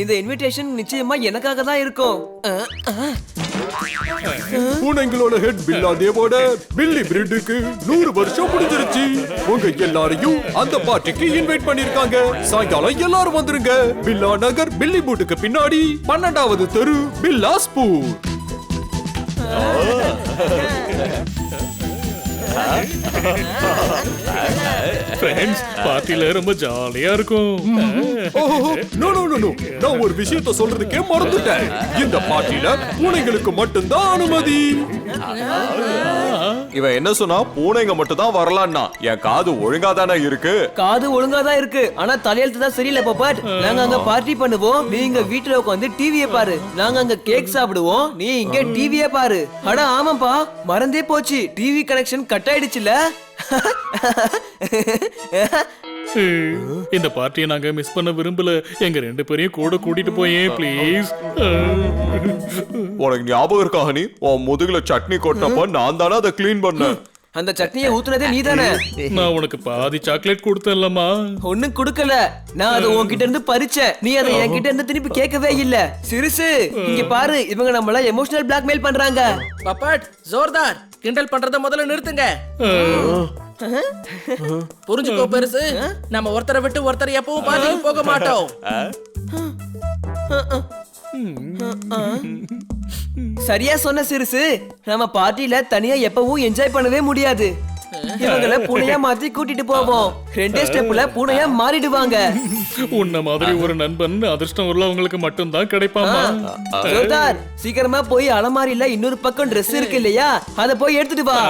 இந்த இன்விடேஷன் நிச்சயமா எனக்காக தான் இருக்கும். பூனைங்களோட ஹெட் பில்லா தேவோட பில்லி பிரெட்டுக்கு 100 வருஷம் முடிஞ்சிருச்சு. உங்க எல்லாரையும் அந்த பார்ட்டிக்கு இன்வைட் பண்ணிருக்காங்க. சாயங்காலம் எல்லாரும் வந்துருங்க. பில்லா நகர் பில்லி பூட்டுக்கு பின்னாடி 12வது தெரு பில்லாஸ்பூர். பார்ட்டில ரொம்ப ஜாலியா இருக்கும். நான் ஒரு விஷயத்தை சொல்றதுக்கே மறந்துட்டேன். இந்த பார்ட்டில பூனைங்களுக்கு மட்டும்தான் அனுமதி. இவன் என்ன சொன்னா பூனைங்க மட்டும் தான் வரலான்னா? என் காது ஒழுங்கா தானே இருக்கு. காது ஒழுங்கா தான் இருக்கு, ஆனா தலையெழுத்து தான் சரியில்லை பாப்பாட். நாங்க அங்க பார்ட்டி பண்ணுவோம், நீங்க வீட்டுல உட்காந்து டிவியை பாரு. நாங்க அங்க கேக் சாப்பிடுவோம், நீ இங்க டிவியை பாரு. அட ஆமாப்பா, மறந்தே போச்சு, டிவி கனெக்ஷன் கட் ஆயிடுச்சுல. இந்த பார்ட்டியை நாங்க மிஸ் பண்ண விரும்பல. எங்க 2 பேரையும் கூட கூட்டிட்டு போயே ப்ளீஸ். உனக்கு ஞாபகம் இருக்கா ஹனி? உன் முதுகுல சட்னி கொட்டப்ப நான் தானே அதை கிளீன் பண்ணேன். அந்த சட்னியை ஊத்துனதே நீதானே. நான் உனக்கு பாதி சாக்லேட் கொடுத்தேன்லமா. ஒண்ணும் கொடுக்கல, நான் அதை உன்கிட்ட இருந்து பறிச்சேன். நீ அதை என்கிட்ட இருந்து திருப்பி கேட்கவே இல்ல. சிறுசு இங்க பாரு, இவங்க நம்மள எமோஷனல் பிளாக்மெயில் பண்றாங்க. பப்பாட் ஜோர்தார், கிண்டல் பண்றத முதல்ல நிறுத்துங்க. புரிஞ்சுக்கோ பெருசு, நம்ம ஒருத்தரை விட்டு ஒருத்தர் எப்பவும் பார்ட்டிக்கு போக மாட்டோம். சரியா சொன்ன சிறுசு, நம்ம பார்ட்டில தனியா எப்பவும் என்ஜாய் பண்ணவே முடியாது. இவங்கள பூனையா மாத்தி கூட்டிட்டு போவோம். 2 ஸ்டெப்ல பூனையா மாறிடுவாங்க. உன்ன மாதிரி ஒரு நண்பன் அதிர்ஷ்டம் உள்ளவங்களுக்கு மட்டும் தான் கிடைப்பாமா. ஜோர்தார், சீக்கிரமா போய் அலமாரியில இன்னொரு பக்கம் Dress இருக்கு இல்லையா, அத போய் எடுத்துட்டு வா.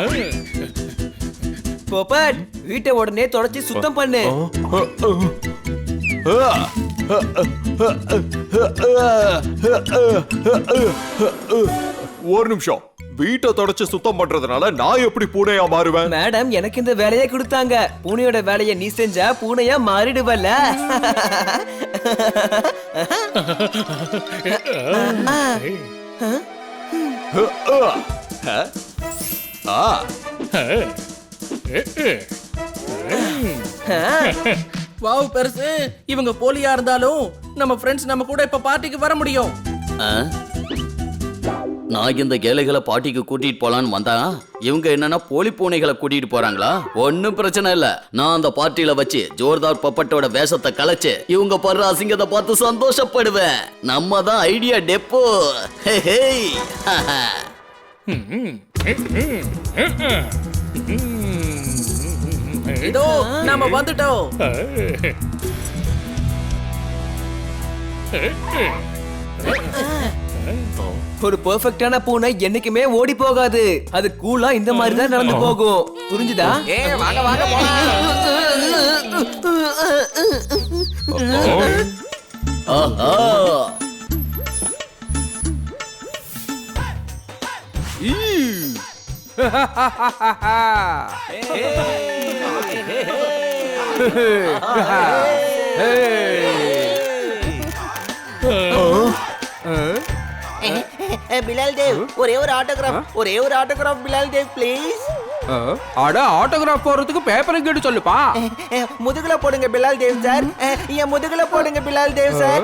போப்பட், வீட்டை உடனே தொடச்சி சுத்தம் பண்ணு. ஒரு நிமிஷம், வீட்டை தொடச்சு சுத்தம் பண்றதுனால நான் எப்படி பூனையா மாறுவேன்? மேடம் எனக்கு இந்த வேலையை கொடுத்தாங்க. பூனையோட வேலையை நீ செஞ்சா பூனையா மாறிடுவல்ல. வாவ் பெருசு, இவங்க போலியா இருந்தாலும் நம்ம ஃப்ரெண்ட்ஸ் நம்ம கூட இப்ப பார்ட்டிக்கு வர முடியும். நான் இந்த ஏழைகளை பார்ட்டிக்கு கூட்டிட்டு போலான்னு வந்தா இவங்க என்னன்னா போலி பூனைகளை கூட்டிட்டு போறாங்களா? ஒன்னும் பிரச்சனை இல்ல, நான் அந்த பார்ட்டியில வச்சு ஜோர்தார் பப்பட்டோட வேஷத்தை கலைச்சு இவங்க படுற அசிங்கத்தை பார்த்து சந்தோஷப்படுவேன். நம்ம தான் ஐடியா டெப்போ. இதோ நாம வந்துட்டோம். ஒரு பெர்ஃபெக்ட்டான பூனை என்னைக்குமே ஓடி போகாது. அது கூலா இந்த மாதிரி தான் நடந்து போகும். புரிஞ்சுதா? வாங்க வாங்க பிலால் தேவ், ஒரே ஒரு ஆட்டோகிராஃப் பிலால் தேவ் ப்ளீஸ். அட ஆட்டோகிராஃப் போறதுக்கு பேப்பரை கேட்டு சொல்லுப்பா. முதுகுல போடுங்க பிலால் தேவ் சார், என் முதுகுல போடுங்க பிலால் தேவ் சார்.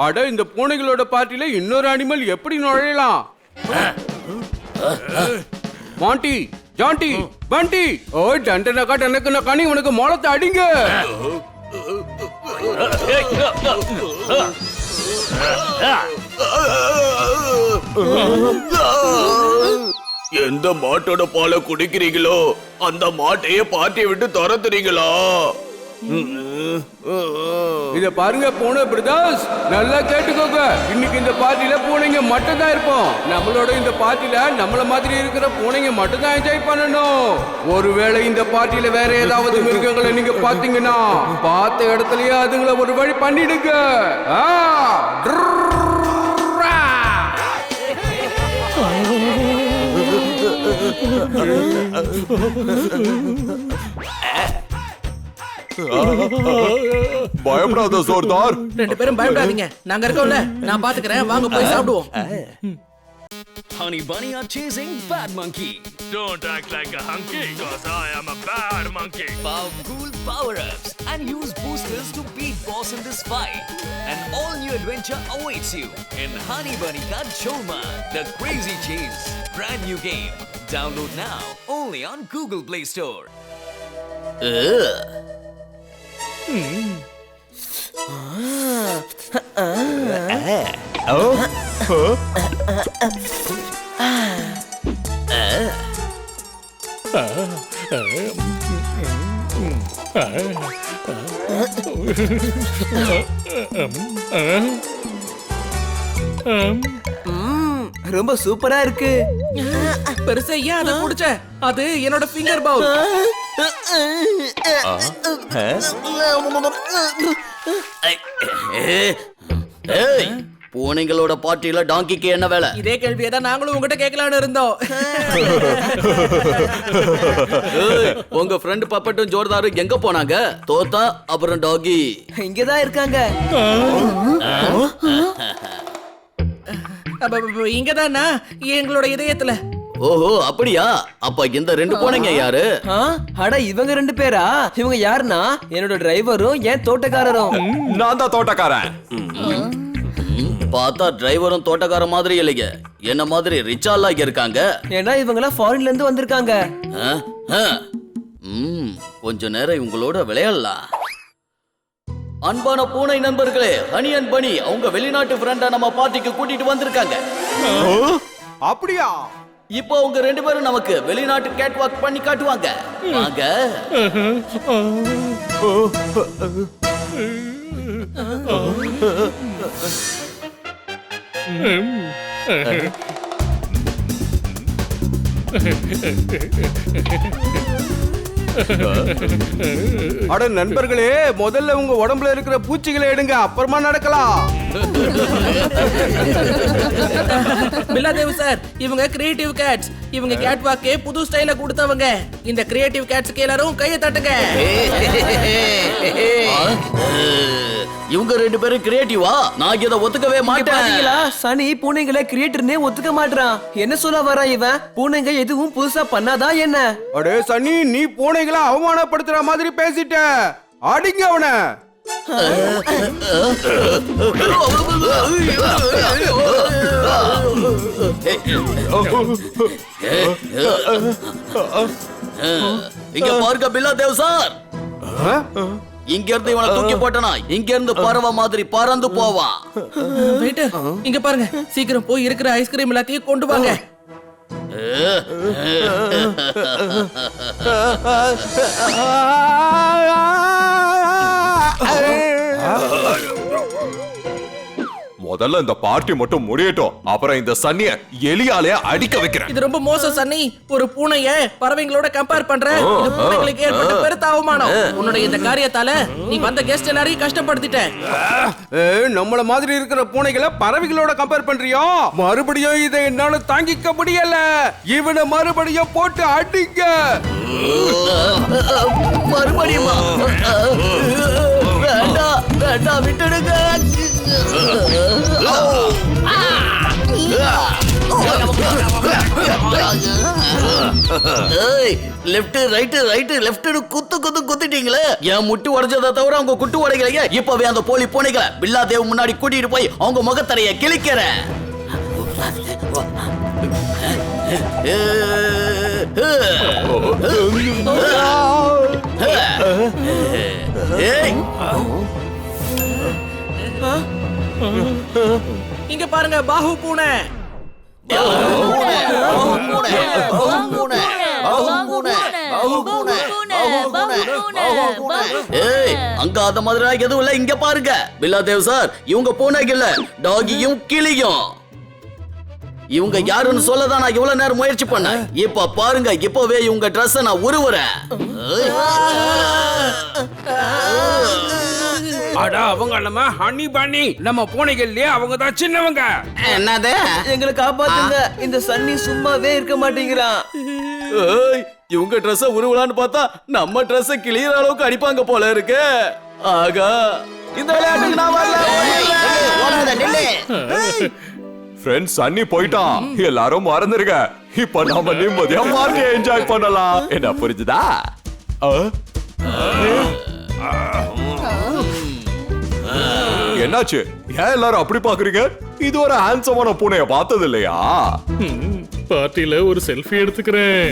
அட இந்த பூனைகளோட பார்ட்டில இன்னொரு அனிமல் எப்படி நுழையலாம்? மாண்டி, ஜாண்டி, பண்டி, ஓ டண்டனக்கா டனக்குன கனி உனக்கு மோளத்தை அடிங்க. எந்த மாட்டோட பாலை குடிக்கிறீங்களோ அந்த மாட்டையே பார்ட்டியை விட்டு துரத்துறீங்களா? இத பாருங்க பூனை பிரதர்ஸ், நல்லா கேட்டுக்கோங்க. இன்னைக்கு இந்த பார்ட்டில பூனைங்க மட்டும் தான் இருப்போம். நம்மளோட இந்த பார்ட்டில நம்மள மாதிரி இருக்கிற பூனைங்க மட்டும் தான் என்ஜாய் பண்ணணும். ஒருவேளை இந்த பார்ட்டில வேற ஏதாவது மிருகங்களை நீங்க பாத்தீங்கன்னா பார்த்த இடத்துலயே அதுங்களை ஒரு வழி பண்ணிடுங்க. பயப்படாத ஜோர்தார். ரெண்டு பேரும் பயப்படாதீங்க, நாங்க இருக்கோம்ல, நான் பாத்துக்கிறேன். வாங்க போய் சாப்பிடுவோம். Honey Bunny are chasing Bad Monkey. Don't act like a hunky, cause I am a bad monkey. Power cool power-ups and use boosters to beat boss in this fight. An all-new adventure awaits you in Honey Bunny Ka Choma, The Crazy Chase. Brand new game. Download now only on Google Play Store. ரொம்ப சூப்பரா இருக்கு. பெருசா ஏன் அதை குடிச்ச? அது என்னோட finger Pavul. ஏய், பூனைங்களோட பார்ட்டில டாங்கிக்கு என்ன வேலை? இதே கேள்வியை தான் நாங்களும் உங்ககிட்ட கேட்கலான்னு இருந்தோம். ஏய், உங்க ஃப்ரெண்ட் பப்பட்டும் ஜோர்தாரும் எங்க போனாங்க? தோத்தா அப்புறம் டாகி இங்கதான் இருக்காங்க. இங்கதானா? எங்களோட இதயத்துல. ஓஹோ, அப்படியா? அப்ப இந்த ரெண்டு பூனைங்க யாரு? அட, இவங்க ரெண்டு பேரா? இவங்க யாருன்னா என்னோட டிரைவரும் என் தோட்டக்காரரும். நான் தான் தோட்டக்காரன். பார்த்தா டிரைவரும் தோட்டக்கார மாதிரி இல்லைங்க, என்ன மாதிரி ரிச்சாலா இருக்காங்க. ஏன்னா இவங்கலாம் ஃபாரின்ல இருந்து வந்திருக்காங்க. கொஞ்ச நேரம் இவங்களோட விளையாடலாம். அன்பான பூனை நண்பர்களே, ஹனி அண்ட் பனி அவங்க வெளிநாட்டு ஃப்ரெண்ட நம்ம பார்ட்டிக்கு கூட்டிட்டு வந்திருக்காங்க. அப்படியா? இப்போ அவங்க ரெண்டு பேரும் நமக்கு வெளிநாட்டு கேட் வாக் பண்ணி காட்டுவாங்க. வாங்க. அட நண்பர்களே, முதல்ல உங்க உடம்புல இருக்கிற பூச்சிகளை எடுங்க, அப்புறமா நடக்கலாம். பில்லாதேவ் சார், இவங்க கிரியேட்டிவ் கேட்ஸ். இவங்க கேட் வாக்கே புது ஸ்டைல கொடுத்தவங்க. இந்த கிரியேட்டிவ் கேட்ஸ்க்கு எல்லாரும் கையை தட்டுங்க. இவங்க ரெண்டு பேரும் கிரியேட்டிவா? நான் இதை ஒத்துக்கவே மாட்டேன். பாத்தீங்களா, சனி பூனைங்களை கிரியேட்டர்னே ஒத்துக்க மாட்டான். என்ன சொல்ல வரா இவன்? பூனைங்க எதுவும் புதுசா பண்ணாதா என்ன? அடே சனி, நீ பூனைகளை அவமானப்படுத்துற மாதிரி பேசிட்ட. அடிங்க அவனை. இங்க பாருங்க பில்லாதேவ் சார், இங்க இருந்து இவனை தூக்கி போட்டனா இங்க இருந்து பறவை மாதிரி பறந்து போவான். வெயிட்டர், இங்க பாருங்க, சீக்கிரம் போய் இருக்கிற ஐஸ்கிரீம் எல்லாத்தையும் கொண்டு வாங்க. முதல்ல இந்த பார்ட்டி மட்டும் முடியட்டும், அப்புறம் இந்த சன்னிய எலியாலே அடிக்க வைக்கிறேன். இது ரொம்ப மோசம் சன்னி. ஒரு பூனைய பறவைங்களோட கம்பேர் பண்ற. இது பூனைகளுக்கு ஏற்பட்ட பெருத்த அவமானம். உன்னோட இந்த காரியத்தால நீ வந்த கெஸ்ட் எல்லாரையும் கஷ்டப்படுத்திட்ட. நம்மள மாதிரி இருக்கிற பூனைகளை பறவைகளோட கம்பேர் பண்றியோ? மறுபடியும் இதை என்னால தாங்கிக்க முடியல. இவனை மறுபடியும் போட்டு அடிங்க. மறுபடியுமா? வேண்டாம் வேண்டாம், விட்டுடுங்க. லெஃப்ட் ரைட் ரைட் லெஃப்ட் குத்து குத்து குத்திட்டீங்களே. என் முட்டு உடைஞ்சதை தவிர அவங்க குட்டு உடைக்கலைங்க. இப்பவே அந்த போலி பூனைகளை பில்லாதேவ் முன்னாடி கூட்டிட்டு போய் அவங்க முகத்தரைய கிழிக்கிறேன். இங்க பாருங்க, பாஹு பூனை. ஏய் அங்க அத மாதிரி எதுவும் இல்ல, இங்க பாருங்க பில்லா தேவ் சார், இவங்க பூனைக்கு இல்ல டாகியும் கிளியும். இவங்க யாருன்னு சொல்லதான் நான் இவ்வளவு நேரம் முயற்சி பண்ணேன். இப்ப பாருங்க, இப்பவே இவங்க ட்ரெஸ் நான் உருவுறேன். அட அவங்க நம்ம ஹனி பனி, நம்ம பூனைகள்லயே அவங்க தான் சின்னவங்க. என்னது? எங்களை காப்பாத்துங்க, இந்த சன்னி சும்மாவே இருக்க மாட்டேங்கிறான். ஏய், இவங்க ட்ரெஸ் உருவலான்னு பார்த்தா நம்ம ட்ரெஸ் கிளியர் அளவுக்கு அடிப்பாங்க போல இருக்கு. ஆகா, இந்த விளையாட்டுக்கு நான் வரல. ஃப்ரெண்ட்ஸ் சன்னி போயிட்டான், எல்லாரும் மறந்துருங்க. இப்ப நாம நிம்மதியா பார்ட்டியை என்ஜாய் பண்ணலாம். என்ன புரிஞ்சுதா? என்னாச்சு? ஏன் எல்லாரும் அப்படி பாக்குறீங்க? இது ஒரு ஹேண்ட்ஸமான பூனைய பார்த்தது இல்லையா? பார்ட்டில ஒரு செல்ஃபி எடுத்துக்கிறேன்.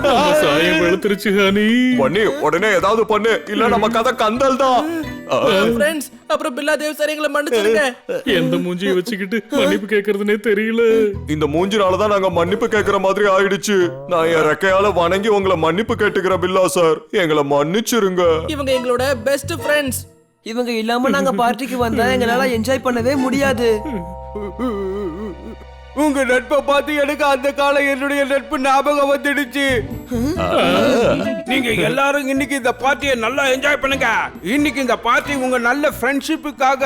நம்ம சாயம் வெளுத்துருச்சு ஹனி. பண்ணி உடனே ஏதாவது பண்ணு, இல்ல நம்ம கதை கந்தல் தான். ஃப்ரெண்ட்ஸ், அப்புறம் பில்லா தேவ் சார் எங்களை மன்னிச்சிடுங்க. எந்த மூஞ்சியை வச்சுக்கிட்டு மன்னிப்பு கேக்குறதுனே தெரியல. இந்த மூஞ்சினாலதான் நாங்க மன்னிப்பு கேட்கிற மாதிரி ஆயிடுச்சு. நான் என் ரெக்கையால வணங்கி உங்களை மன்னிப்பு கேட்டுக்கிறேன் பில்லா சார், எங்களை மன்னிச்சிருங்க. இவங்க எங்களோட பெஸ்ட் ஃப்ரெண்ட்ஸ். இவங்க இல்லாம நாங்க பார்ட்டிக்கு வந்தா எங்களால என்ஜாய் பண்ணவே முடியாது. உங்க நட்பை பார்த்து எனக்கு அந்த காலம் என்னுடைய நட்பு ஞாபகம் வந்துடுச்சு. நீங்க எல்லாரும் இன்னைக்கு இந்த பார்ட்டியை நல்லா என்ஜாய் பண்ணுங்க. இன்னைக்கு இந்த பார்ட்டி உங்க நல்ல ஃப்ரெண்ட்ஷிப்புக்காக.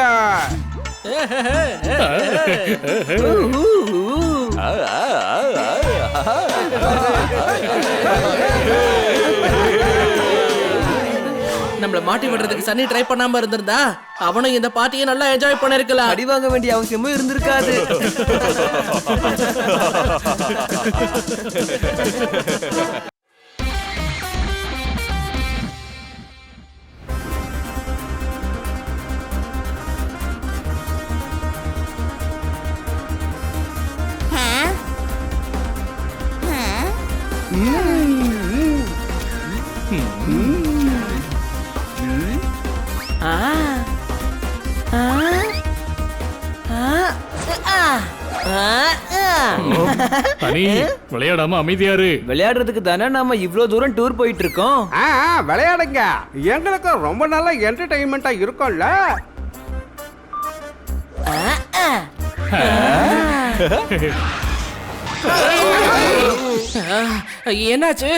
நம்மள மாட்டி விடுறதுக்கு சன்னி ட்ரை பண்ணாம இருந்திருந்தா அவனும் இந்த பார்ட்டியை நல்லா என்ஜாய் பண்ணிருக்கலாம். அடி வாங்க வேண்டிய அவசியமும் இருந்திருக்காது. ஹனி, விளையாடாம அமைதியாரு. விளையாடுறதுக்கு தானே நாம இவ்ளோ தூரம் டூர் போயிட்டு இருக்கோம். விளையாடுங்க, எங்களுக்கு ரொம்ப நல்ல என்டர்டைன்மெண்டா இருக்கும்ல. என்னாச்சு?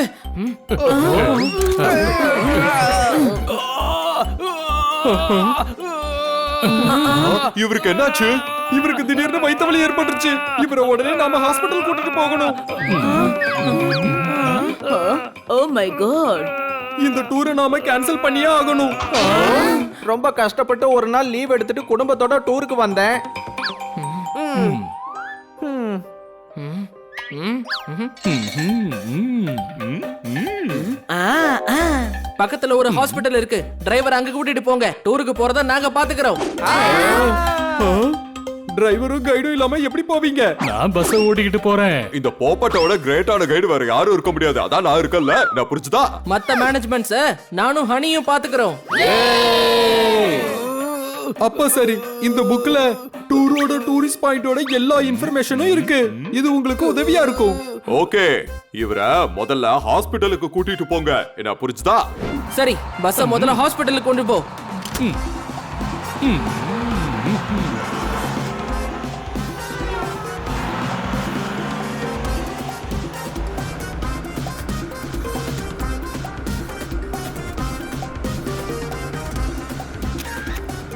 இவருக்கு என்னாச்சு? இவருக்கு திடீர்னு வயித்து வலி ஏற்பட்டுருச்சு. இவரை உடனே நாம ஹாஸ்பிடல் கூட்டிட்டு போகணும். ஓ மை காட், இந்த டூரை நாம கேன்சல் பண்ணியே ஆகணும். ரொம்ப கஷ்டப்பட்டு ஒரு நாள் லீவ் எடுத்துட்டு குடும்பத்தோட டூருக்கு வந்தேன். பக்கத்துல ஒரு ஹாஸ்பிடல் இருக்கு, டிரைவர் அங்க கூட்டிட்டு போங்க. டூருக்கு போறத நாங்க பாத்துக்கிறோம். டிரைவரும் கைடும் இல்லாம எப்படி போவீங்க? நான் பஸ் ஓட்டிக்கிட்டு போறேன். இந்த போப்பட்டோட கிரேட்டான கைடு வேற யாரும் இருக்க முடியாது. அதான் நான் இருக்கல. நான் புரிஞ்சுதா? மத்த மேனேஜ்மெண்ட்ஸ் நானும் ஹனியும் பாத்துக்கிறோம். அப்ப சரி, இந்த புக்ல டூரோட டூரிஸ்ட் பாயிண்டோட எல்லா இன்ஃபர்மேஷனும் இருக்கு. இது உங்களுக்கு உதவியா இருக்கும். ஓகே, இவரை முதல்ல ஹாஸ்பிடலுக்கு கூட்டிட்டு போங்க. என்ன புரிஞ்சுதா? சரி, பஸ்ஸ முதல்ல ஹாஸ்பிடலுக்கு கொண்டு போ.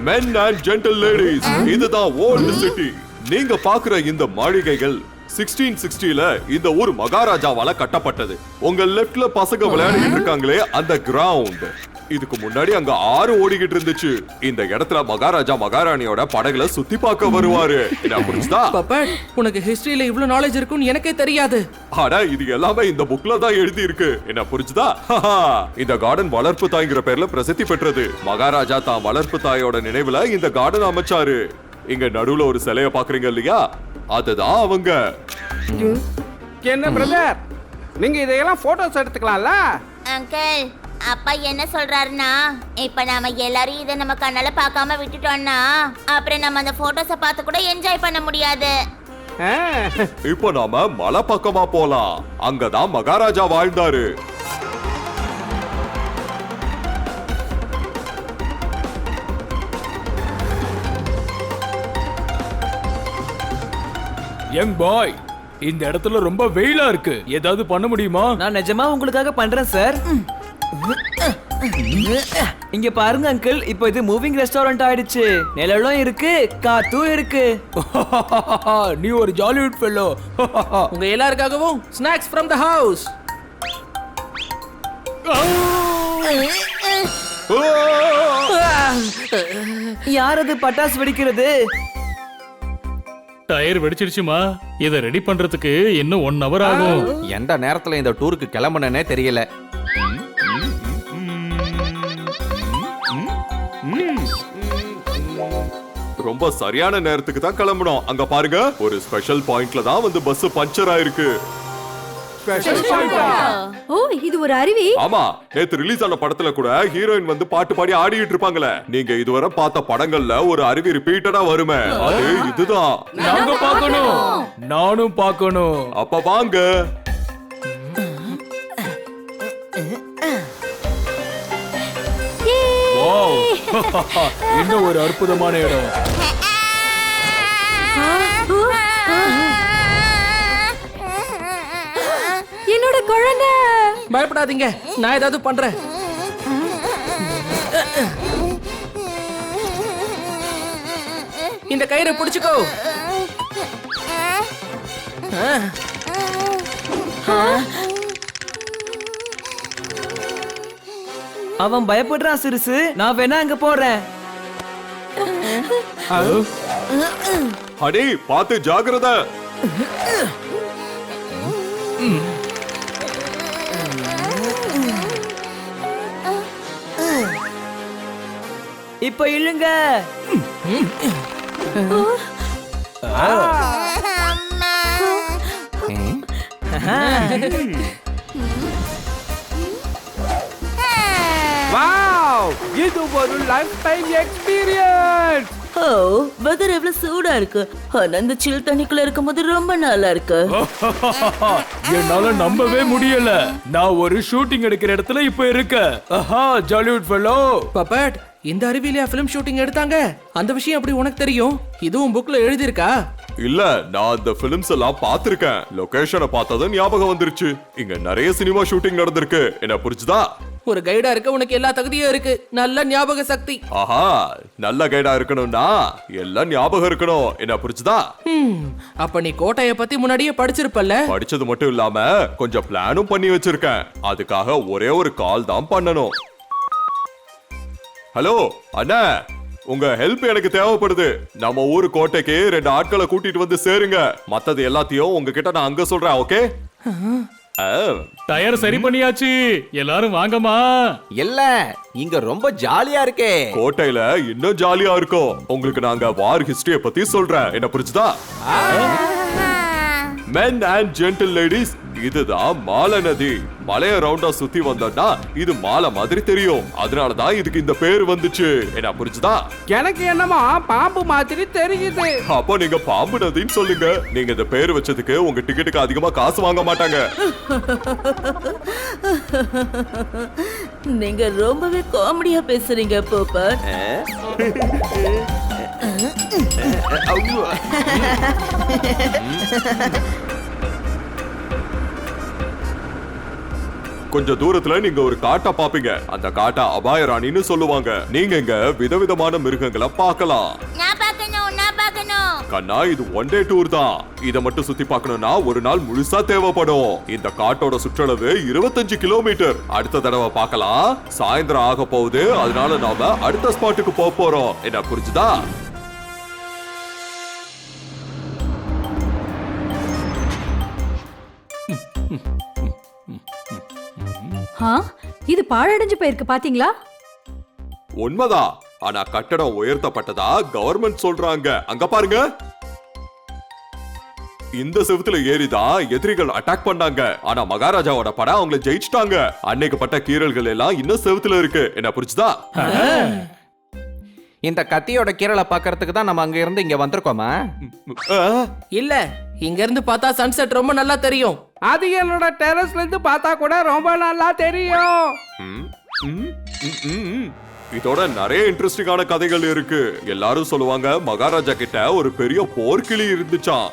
Men and gentle ladies, இதுதான் ஓல்ட் சிட்டி. நீங்க பாக்குற இந்த மாளிகைகள் 1660ல இந்த ஊர் மகாராஜாவால கட்டப்பட்டது. உங்க லெஃப்ட்ல பசங்க விளையாடிட்டு இருக்காங்களே அந்த கிரவுண்ட். இதுக்கு முன்னாடி அங்க ஆறு ஓடிக்கிட்டு இருந்துச்சு. இந்த இடத்துல மகாராஜா மகாராணியோட படகுல சுத்தி பார்க்க வருவாரு. என்ன புரிஞ்சுதா? பப்பட், உனக்கு ஹிஸ்டரியில இவ்ளோ நாலேஜ் இருக்குன்னு எனக்கே தெரியாது. அட, இது எல்லாமே இந்த புக்ல தான் எழுதி இருக்கு. என்ன புரிஞ்சுதா? இந்த கார்டன் வளர்ப்பு தாய்ங்கிற பேர்ல பிரசித்தி பெற்றது. மகாராஜா தான் வளர்ப்பு தாயோட நினைவுல இந்த கார்டன் அமைச்சாரு. இங்க நடுவுல ஒரு சிலைய பாக்குறீங்க இல்லையா, அதுதான் அவங்க. என்ன பிரதர், நீங்க இதையெல்லாம் போட்டோஸ் எடுத்துக்கலாம்ல? அங்கிள், அப்பா என்ன சொல்றாருன்னா, இப்ப நாம எல்லாரும் இதை நம்ம கண்ணால பார்க்காம விட்டுட்டோம்னா அப்புறம் நம்ம அந்த போட்டோஸை பார்த்து கூட என்ஜாய் பண்ண முடியாது. இப்போ நாம மலை பக்கமா போலாம். அங்கதான் மகாராஜா வாழ்ந்தாரு. யங் பாய், இந்த இடத்துல ரொம்ப வெயிலா இருக்கு. ஏதாவது பண்ண முடியுமா? நான் நிஜமா உங்களுக்காக பண்றேன் சார். இங்க பாருங்க அங்கிள், இப்போ இது மூவிங் ரெஸ்டாரண்ட் ஆயிடுச்சு. நிழலும் இருக்கு, காத்தும் இருக்கு. நீ ஒரு ஜாலிவுட் ஃபெல்லோ. உங்க எல்லாருக்காகவும் ஸ்நாக்ஸ் ஃப்ரம் த ஹவுஸ். யார் அது பட்டாசு வெடிக்கிறது? டயர் வெடிச்சிருச்சுமா. இத ரெடி பண்றதுக்கு இன்னும் 1 hour ஆகும். எந்த நேரத்துல இந்த டூருக்கு கிளம்புனே தெரியல. ரொம்ப சரியான நேரத்துக்கு தான் கிளம்பணும். அங்க பாருங்க, ஒரு ஸ்பெஷல் பாயிண்ட்ல தான் வந்து பஸ் பஞ்சர் ஆயிருக்கு. ஓ, இது ஒரு அருவி. ஆமா, நேத்து ரிலீஸ் ஆன படத்துல கூட ஹீரோயின் வந்து பாட்டு பாடி ஆடிட்டு இருப்பாங்களே. நீங்க இதுவரை பார்த்த படங்கள்ல ஒரு அருவி ரிப்பீட்டடா வருமே, அது இதுதான். நாங்க பார்க்கணும். நானும் பார்க்கணும். அப்ப வாங்க. வாவ். இன்னும் ஒரு அற்புதமான இடம். என்னோட குழந்தை. பயப்படாதீங்க, நான் ஏதாவது பண்றேன். இந்த கயிறை பிடிச்சுக்கோ. அவன் பயப்படுறான் சிறுசு. நான் வேணா அங்க போறேன். அடே, பார்த்து ஜாக்கிரதை. இப்ப இழுங்க. வாவ், இது ஒரு லைஃப் டைம் எக்ஸ்பீரியன்ஸ். ஓ, வெதர் எவ்வளவு சூடா இருக்கு. ஆனா இந்த சில் தண்ணிக்குள்ள இருக்கும்போது ரொம்ப நல்லா இருக்கு. என்னால நம்பவே முடியல. நான் ஒரு ஷூட்டிங் எடுக்கிற இடத்துல இப்ப இருக்கேன். ஆஹா, ஜாலிவுட் ஃபெல்லோ. பப்பட், இந்த அருவியில ஃபிலிம் ஷூட்டிங் எடுத்தாங்க. அந்த விஷயம் எப்படி உனக்கு தெரியும்? இதுவும் புக்ல எழுதி இருக்கா? இல்ல, நான் அந்த பிலிம்ஸ் எல்லாம் பார்த்திருக்கேன். லொகேஷனை பார்த்ததும் ஞாபகம் வந்துருச்சு. இங்க நிறைய சினிமா ஷூட்டிங் நடந்திருக்கு. என்ன புரிஞ்சுதா? ஒரு கைடா இருக்க உனக்கு எல்லா தகுதியும் இருக்கு. நல்ல ஞாபக சக்தி. ஆஹா, நல்ல கைடா இருக்கணும்னா எல்லாம் ஞாபகம் இருக்கணும். என்ன புரிஞ்சுதா? அப்ப நீ கோட்டைய பத்தி முன்னாடியே படிச்சிருப்பல்ல? படிச்சது மட்டும் இல்லாம கொஞ்சம் பிளானும் பண்ணி வச்சிருக்கேன். அதுக்காக ஒரே ஒரு கால் தான் பண்ணணும். ஹலோ அண்ணா, உங்க ஹெல்ப் எனக்கு தேவைப்படுது. நம்ம ஊரு கோட்டைக்கு 2 ஆட்களை கூட்டிட்டு வந்து சேருங்க. மத்தது எல்லாத்தையும் உங்ககிட்ட நான் அங்க சொல்றேன். ஓகே? டயர் சரி பண்ணியாச்சு. எல்லாரும் வாங்கம்மா. இல்ல, இங்க ரொம்ப ஜாலியா இருக்கே. கோட்டையில இன்னும் ஜாலியா இருக்கும். உங்களுக்கு நாங்க வார் ஹிஸ்டரிய பத்தி சொல்றேன். என்ன புரிஞ்சுதா? Men and gentle ladies, இதுதான் மாலை நதி. மலைய ரவுண்டா சுத்தி வந்தோம்னா இது மாலை மாதிரி தெரியும். அதனாலதான் இதுக்கு இந்த பேர் வந்துச்சு. என்ன புரிஞ்சுதா? எனக்கு என்னமா பாம்பு மாதிரி தெரியுது. அப்போ நீங்க பாம்பு நதின்னு சொல்லுங்க. நீங்க இந்த பேர் வச்சதுக்கு உங்க டிக்கெட்டுக்கு அதிகமா காசு வாங்க மாட்டாங்க. நீங்க ரொம்பவே காமெடியா பேசுறீங்க போப்பர். கொஞ்சம் தூரத்துல நீங்க ஒரு காட்டை பாப்பீங்க. அந்த காட்டை அபாய ராணின்னு சொல்லுவாங்க. நீங்க இங்க விதவிதமான மிருகங்களை பார்க்கலாம். நான் பார்க்கணும். கண்ணா, இது 1 day டூர் தான். இத மட்டும் சுத்தி பார்க்கணும்னா ஒரு நாள் முழுசா தேவைப்படும். இந்த காட்டோட சுற்றளவு 25 கிலோமீட்டர். அடுத்த தடவை பார்க்கலாம். சாயந்தரம் ஆக போகுது. அதனால நாம அடுத்த ஸ்பாட்டுக்கு போறோம். என்ன புரிஞ்சுதா? இது பாழடைஞ்சு போயிருக்கு பாத்தீங்களா? உண்மைதான். ஆனா கட்டடம் உயர்த்தப்பட்டதா கவர்மெண்ட் சொல்றாங்க. அங்க பாருங்க, இந்த செவுத்துல ஏறிதான் எதிரிகள் அட்டாக் பண்ணாங்க. ஆனா மகாராஜாவோட படம் அவங்களை ஜெயிச்சிட்டாங்க. அன்னைக்கு பட்ட கீறல்கள் எல்லாம் இன்னும் செவுத்துல இருக்கு. என்ன புரிஞ்சுதா? இந்த கத்தியோட கீரலை பார்க்கறதுக்கு தான் நம்ம அங்க இருந்து இங்க வந்திருக்கோமா? இல்ல இங்க இருந்து பார்த்தா சன்செட் ரொம்ப நல்லா தெரியும். அது என்னோட டெரஸ்ல இருந்து பார்த்தா கூட ரொம்ப நல்லா தெரியும். இதோட நிறைய இன்ட்ரெஸ்டிங்கான கதைகள் இருக்கு. எல்லாரும் சொல்லுவாங்க மகாராஜா கிட்ட ஒரு பெரிய போர்க்கிளி இருந்துச்சாம்.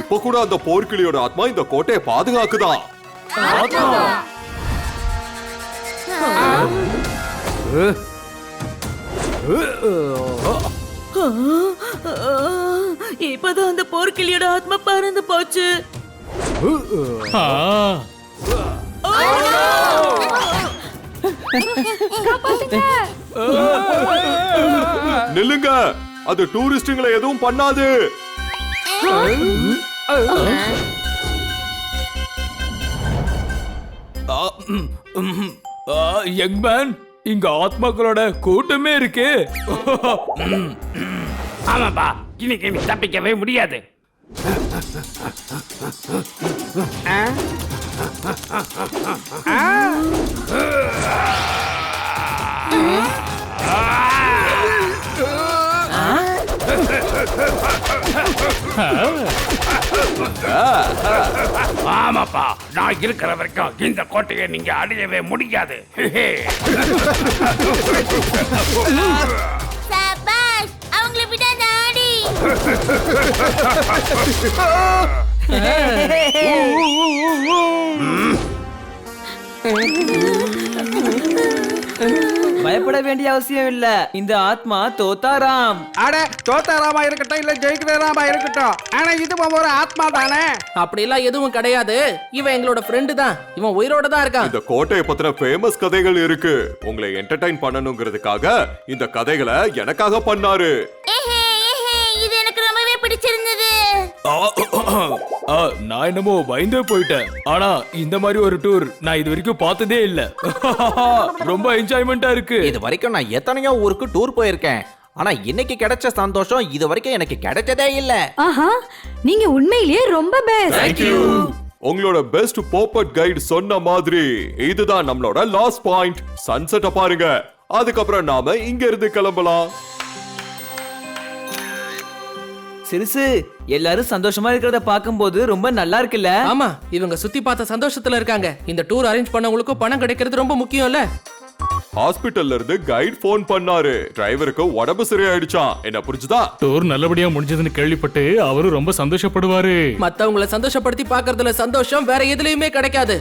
இப்ப கூட அந்த போர்க்கிளியோட ஆத்மா இந்த கோட்டையை பாதுகாக்குதான். இப்பதான் அந்த போர்க்கிளியோட ஆத்மா பறந்து போச்சு. நில்லுங்க, அது டூரிஸ்டுங்களை எதுவும் பண்ணாது. யங் மேன், இங்க ஆத்மாக்களோட கூட்டமே இருக்கு. ஆமாப்பா, இன்னைக்கு நீ தப்பிக்கவே முடியாது. ஆமாப்பா, நான் இருக்கிற வரைக்கும் இந்த கோட்டையை நீங்க அடையவே முடியாது. சபாஷ், அவங்கள விடாத ஆடி. பயப்பட வேண்டிய அவசியம் இல்ல. இந்த ஆத்மா தோத்தாராம். அட, தோத்தாராமா இருக்கட்டும் இல்ல ஜெயிக்கிறராமா இருக்கட்டும், ஆனா இது ஒரு ஆத்மா தானே. அப்படிலாம் எதுவும் கிடையாது. இவன் எங்களோட ஃப்ரெண்டு தான். இவன் உயிரோட தான் இருக்கான். இந்த கோட்டையை பத்தின ஃபேமஸ் கதைகள் இருக்கு. உங்களை என்டர்டைன் பண்ணணுங்கிறதுக்காக இந்த கதைகளை எனக்காக பண்ணாரு. இது எனக்கு ரொம்பவே பிடிச்சிருந்தது. நான் என்னமோ பயந்தே போயிட்டேன். ஆனா இந்த மாதிரி ஒரு டூர் நான் இது வரைக்கும் பார்த்ததே இல்ல. ரொம்ப என்ஜாய்மெண்டா இருக்கு. இது வரைக்கும் நான் எத்தனையோ ஊருக்கு டூர் போயிருக்கேன். ஆனா இன்னைக்கு கிடைச்ச சந்தோஷம் இது வரைக்கும் எனக்கு கிடைச்சதே இல்ல. ஆஹா, நீங்க உண்மையிலேயே ரொம்ப பெஸ்ட். உங்களோட பெஸ்ட் பாப்பட் கைடு சொன்ன மாதிரி இதுதான் நம்மளோட லாஸ்ட் பாயிண்ட். சன்செட்ட பாருங்க. அதுக்கப்புறம் நாம இங்க இருந்து கிளம்பலாம். சிறுசு, எல்லாரும் சந்தோஷமா இருக்கிறத பாக்கும்போது ரொம்ப நல்லா இருக்குல்ல? ஆமா, இவங்க சுத்தி பார்த்த சந்தோஷத்துல இருக்காங்க. இந்த டூர் அரேஞ்ச் பண்ணவங்களுக்கும் பணம் கிடைக்கிறது ரொம்ப முக்கியம்ல. ஹாஸ்பிடல்ல இருந்து கைட் போன் பண்ணாரு. டிரைவருக்கு உடம்பு சரியாயிடுச்சாம். என்ன புரிஞ்சுதா? டூர் நல்லபடியா முடிஞ்சதுன்னு கேள்விப்பட்டு அவரும் ரொம்ப சந்தோஷப்படுவாரு. மத்தவங்களை சந்தோஷப்படுத்தி பாக்குறதுல சந்தோஷம் வேற எதுலயுமே கிடைக்காது.